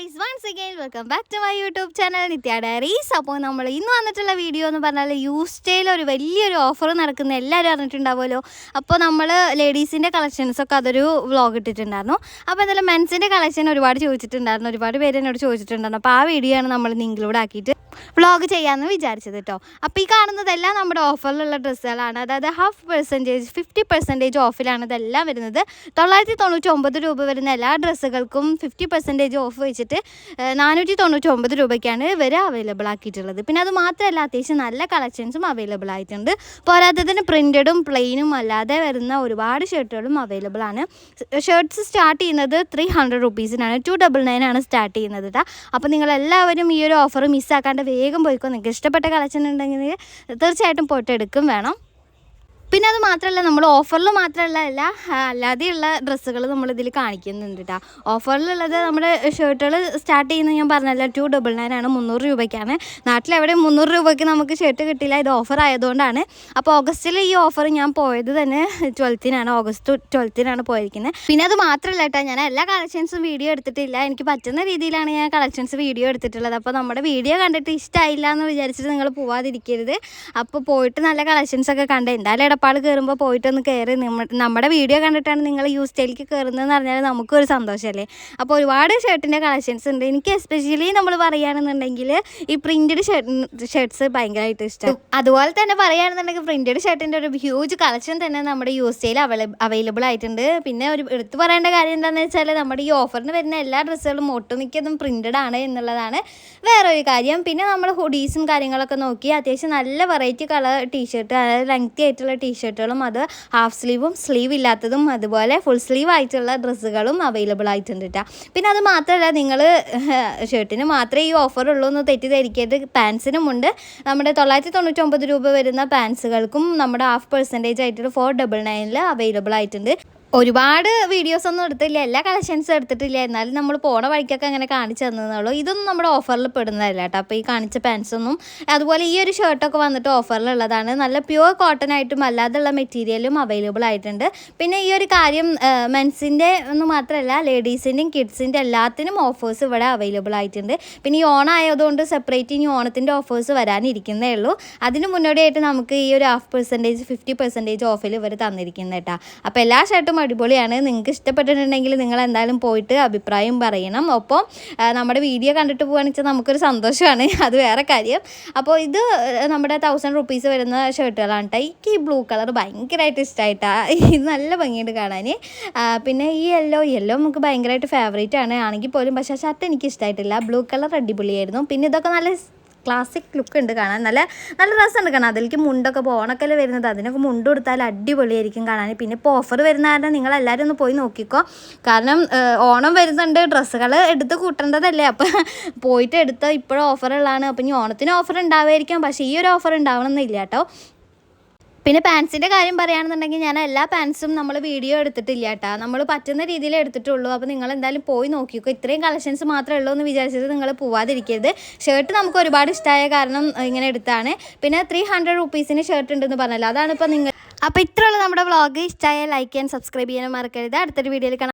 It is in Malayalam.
guys, once again welcome back to my YouTube channel Nitya Diaries. അപ്പോൾ നമ്മൾ ഇന്ന് വന്നിട്ടുള്ള വീഡിയോ എന്ന് പറഞ്ഞാൽ യൂസ്റ്റേയിൽ ഒരു വലിയൊരു ഓഫർ നടക്കുന്ന എല്ലാവരും അറിഞ്ഞിട്ടുണ്ടാവുമല്ലോ. അപ്പോൾ നമ്മൾ ലേഡീസിൻ്റെ കളക്ഷൻസൊക്കെ അതൊരു വ്ളോഗ് ഇട്ടിട്ടുണ്ടായിരുന്നു. അപ്പോൾ അതിൽ മെൻസിൻ്റെ കളക്ഷൻ ഒരുപാട് ചോദിച്ചിട്ടുണ്ടായിരുന്നു, ഒരുപാട് പേര് എന്നോട് ചോദിച്ചിട്ടുണ്ടായിരുന്നു. അപ്പോൾ ആ വീഡിയോ ആണ് നമ്മൾ ഇൻക്ലൂഡ് ആക്കിയിട്ട് വ്ളോഗ് ചെയ്യാമെന്ന് വിചാരിച്ചത് കേട്ടോ. അപ്പോൾ ഈ കാണുന്നതെല്ലാം നമ്മുടെ ഓഫറിലുള്ള ഡ്രസ്സുകളാണ്. അതായത് 50% ഓഫിലാണ് ഇതെല്ലാം വരുന്നത്. 999 രൂപ വരുന്ന എല്ലാ ഡ്രസ്സുകൾക്കും 50% ഓഫ് വെച്ചിട്ട് 499 രൂപയ്ക്കാണ് ഇവർ അവൈലബിൾ ആക്കിയിട്ടുള്ളത്. പിന്നെ അത് മാത്രമല്ല, അത്യാവശ്യം നല്ല കളക്ഷൻസും അവൈലബിൾ ആയിട്ടുണ്ട്. പോരാത്തതിന് പ്രിൻറ്റഡും പ്ലെയിനും അല്ലാതെ വരുന്ന ഒരുപാട് ഷർട്ടുകളും അവൈലബിൾ ആണ്. ഷർട്ട്സ് സ്റ്റാർട്ട് ചെയ്യുന്നത് 300 റുപ്പീസിനാണ്. 299 ആണ് സ്റ്റാർട്ട് ചെയ്യുന്നത് കേട്ടോ. അപ്പോൾ നിങ്ങളെല്ലാവരും ഈ ഒരു ഓഫർ മിസ്സാക്കാണ്ട് വേഗം പോയിക്കോ. നിങ്ങൾക്ക് ഇഷ്ടപ്പെട്ട കളക്ഷൻ ഉണ്ടെങ്കിൽ തീർച്ചയായിട്ടും പോയിട്ട് എടുക്കും വേണം. പിന്നെ അത് മാത്രമല്ല, നമ്മൾ ഓഫറിൽ മാത്രമല്ല അല്ലാതെയുള്ള ഡ്രസ്സുകൾ നമ്മളിതിൽ കാണിക്കുന്നുണ്ട് കേട്ടോ. ഓഫറിലുള്ളത് നമ്മുടെ ഷർട്ടുകൾ സ്റ്റാർട്ട് ചെയ്യുന്നത് ഞാൻ പറഞ്ഞല്ലോ 299 ആണ്, 300 രൂപയ്ക്കാണ്. നാട്ടിലെവിടെ 300 രൂപയ്ക്ക് നമുക്ക് ഷർട്ട് കിട്ടില്ല, ഇത് ഓഫർ ആയതുകൊണ്ടാണ്. അപ്പോൾ ഓഗസ്റ്റിൽ ഈ ഓഫർ ഞാൻ പോയത് തന്നെ 12-നാണ്, ഓഗസ്റ്റ് 12-നാണ് പോയിരിക്കുന്നത്. പിന്നെ അത് മാത്രമല്ല കേട്ടോ, ഞാൻ എല്ലാ കളക്ഷൻസും വീഡിയോ എടുത്തിട്ടില്ല. എനിക്ക് പറ്റുന്ന രീതിയിലാണ് ഞാൻ കളക്ഷൻസ് വീഡിയോ എടുത്തിട്ടുള്ളത്. അപ്പോൾ നമ്മുടെ വീഡിയോ കണ്ടിട്ട് ഇഷ്ടമായില്ല എന്ന് വിചാരിച്ചിട്ട് നിങ്ങൾ പോവാതിരിക്കരുത്. അപ്പോൾ പോയിട്ട് നല്ല കളക്ഷൻസൊക്കെ കണ്ട് എന്തായാലും പാട് കയറുമ്പോൾ പോയിട്ടൊന്ന് കയറി നമ്മുടെ വീഡിയോ കണ്ടിട്ടാണ് നിങ്ങൾ യൂസ്റ്റൈലേക്ക് കയറുന്നതെന്ന് പറഞ്ഞാൽ നമുക്കൊരു സന്തോഷമല്ലേ. അപ്പോൾ ഒരുപാട് ഷർട്ടിൻ്റെ കളക്ഷൻസ് ഉണ്ട്. എനിക്ക് എസ്പെഷ്യലി നമ്മൾ പറയുകയാണെന്നുണ്ടെങ്കിൽ ഈ പ്രിൻറ്റഡ് ഷർട്ട്സ് ഭയങ്കരമായിട്ട് ഇഷ്ടം. അതുപോലെ തന്നെ പറയുകയാണെന്നുണ്ടെങ്കിൽ പ്രിൻറ്റഡ് ഷർട്ടിൻ്റെ ഒരു ഹ്യൂജ് കളക്ഷൻ തന്നെ നമ്മുടെ യൂസ്റ്റൈൽ അവൈലബിൾ ആയിട്ടുണ്ട്. പിന്നെ ഒരു എടുത്തു പറയേണ്ട കാര്യം എന്താണെന്ന് വെച്ചാൽ നമ്മുടെ ഈ ഓഫറിന് വരുന്ന എല്ലാ ഡ്രസ്സുകളും ഒട്ടുമിക്കതും പ്രിൻറ്റഡ് ആണ് എന്നുള്ളതാണ് വേറൊരു കാര്യം. പിന്നെ നമ്മൾ ഹുഡീസും കാര്യങ്ങളൊക്കെ നോക്കി അത്യാവശ്യം നല്ല വെറൈറ്റി കളർ ടീഷർട്ട്, അതായത് ലെങ്തി ആയിട്ടുള്ള ടീഷർട്ടുകളും, അത് ഹാഫ് സ്ലീവും സ്ലീവ് ഇല്ലാത്തതും അതുപോലെ ഫുൾ സ്ലീവ് ആയിട്ടുള്ള ഡ്രസ്സുകളും അവൈലബിൾ ആയിട്ടുണ്ട് കേട്ടോ. പിന്നെ അത് മാത്രമല്ല, നിങ്ങൾ ഷർട്ടിന് മാത്രമേ ഈ ഓഫർ ഉള്ളൂ എന്ന് തെറ്റിദ്ധരിക്കരുത്. പാൻസിനുമുണ്ട്. നമ്മുടെ 999 രൂപ വരുന്ന പാൻസുകൾക്കും നമ്മുടെ 50% ആയിട്ടുള്ള 499 അവൈലബിൾ ആയിട്ടുണ്ട്. ഒരുപാട് വീഡിയോസ് ഒന്നും എടുത്തില്ല, എല്ലാ കളക്ഷൻസും എടുത്തിട്ടില്ല. എന്നാലും നമ്മൾ പോണ വഴിക്കൊക്കെ അങ്ങനെ കാണിച്ചു തന്നതുള്ളൂ. ഇതൊന്നും നമ്മുടെ ഓഫറിൽ പെടുന്നതല്ല കേട്ടോ. അപ്പോൾ ഈ കാണിച്ച പാൻസൊന്നും. അതുപോലെ ഈ ഒരു ഷർട്ടൊക്കെ വന്നിട്ട് ഓഫറിലുള്ളതാണ്. നല്ല പ്യുവർ കോട്ടൺ ആയിട്ടും അല്ലാതെയുള്ള മെറ്റീരിയലും അവൈലബിൾ ആയിട്ടുണ്ട്. പിന്നെ ഈ ഒരു കാര്യം മെൻസിൻ്റെ ഒന്നും മാത്രമല്ല, ലേഡീസിൻ്റെയും കിഡ്സിൻ്റെ എല്ലാത്തിനും ഓഫേഴ്സ് ഇവിടെ അവൈലബിൾ ആയിട്ടുണ്ട്. പിന്നെ ഈ ഓണം ആയതുകൊണ്ട് സെപ്പറേറ്റ് ഇനി ഓണത്തിൻ്റെ ഓഫേഴ്സ് വരാനിരിക്കുന്നേ ഉള്ളൂ. അതിന് മുന്നോടിയായിട്ട് നമുക്ക് ഈ ഒരു 50% ഓഫിൽ ഇവർ തന്നിരിക്കുന്നത് കേട്ടോ. അപ്പോൾ എല്ലാ ഷർട്ടും അടിപൊളിയാണ്. നിങ്ങൾക്ക് ഇഷ്ടപ്പെട്ടിട്ടുണ്ടെങ്കിൽ നിങ്ങൾ എന്തായാലും പോയിട്ട് അഭിപ്രായം പറയണം. ഒപ്പം നമ്മുടെ വീഡിയോ കണ്ടിട്ട് പോകുകയാണെന്ന് വെച്ചാൽ നമുക്കൊരു സന്തോഷമാണ്, അത് വേറെ കാര്യം. അപ്പോൾ ഇത് നമ്മുടെ 1000 റുപ്പീസ് വരുന്ന ഷർട്ടുകളാണ് കേട്ടോ. എനിക്ക് ഈ ബ്ലൂ കളർ ഭയങ്കരമായിട്ട് ഇഷ്ടമായിട്ടാണ്. ഇത് നല്ല ഭംഗിയുണ്ട് കാണാൻ. പിന്നെ ഈ യെല്ലോ നമുക്ക് ഭയങ്കരമായിട്ട് ഫേവറേറ്റ് ആണെങ്കിൽ പോലും, പക്ഷേ ഷർട്ട് എനിക്ക് ഇഷ്ടമായിട്ടില്ല. ബ്ലൂ കളർ അടിപൊളിയായിരുന്നു. പിന്നെ ഇതൊക്കെ നല്ല ക്ലാസിക് ലുക്ക് ഉണ്ട് കാണാൻ, നല്ല രസമുണ്ട് കാണാൻ. അതിലേക്ക് മുണ്ടൊക്കെ ഓണൊക്കെ വരുന്നത്, അതിനൊക്കെ മുണ്ട് കൊടുത്താൽ അടിപൊളിയായിരിക്കും കാണാൻ. പിന്നെ ഇപ്പോൾ ഓഫർ വരുന്ന കാരണം നിങ്ങളെല്ലാവരും ഒന്ന് പോയി നോക്കിക്കോ. കാരണം ഓണം വരുന്നുണ്ട്, ഡ്രസ്സുകൾ എടുത്ത് കൂട്ടേണ്ടതല്ലേ. അപ്പോൾ പോയിട്ട് എടുത്ത് ഇപ്പോഴും ഓഫറുള്ളതാണ്. അപ്പോൾ ഇനി ഓണത്തിന് ഓഫർ ഉണ്ടാവുമായിരിക്കും, പക്ഷേ ഈ ഒരു ഓഫർ ഉണ്ടാവണമെന്നില്ല കേട്ടോ. പിന്നെ പാൻസിൻ്റെ കാര്യം പറയുകയാണെന്നുണ്ടെങ്കിൽ ഞാൻ എല്ലാ പാൻസും നമ്മൾ വീഡിയോ എടുത്തിട്ടില്ല കേട്ടോ. നമ്മൾ പറ്റുന്ന രീതിയിൽ എടുത്തിട്ടുള്ളൂ. അപ്പോൾ നിങ്ങൾ എന്തായാലും പോയി നോക്കിക്കോ. ഇത്രയും കളക്ഷൻസ് മാത്രമേ ഉള്ളൂ എന്ന് വിചാരിച്ചിട്ട് നിങ്ങൾ പോവാതിരിക്കരുത്. ഷർട്ട് നമുക്ക് ഒരുപാട് ഇഷ്ടമായ കാരണം ഇങ്ങനെ എടുത്താണ്. പിന്നെ 300 റുപ്പീസിന് ഷർട്ട് ഉണ്ടെന്ന് പറഞ്ഞല്ലോ, അതാണ് ഇപ്പോൾ നിങ്ങൾ. അപ്പോൾ ഇത്രയുള്ള നമ്മുടെ വ്ളോഗ്. ഇഷ്ടമായ ലൈക്ക് ചെയ്യാൻ സബ്സ്ക്രൈബ് ചെയ്യാനും മറക്കരുത്. അടുത്തൊരു വീഡിയോയിൽ കാണാം.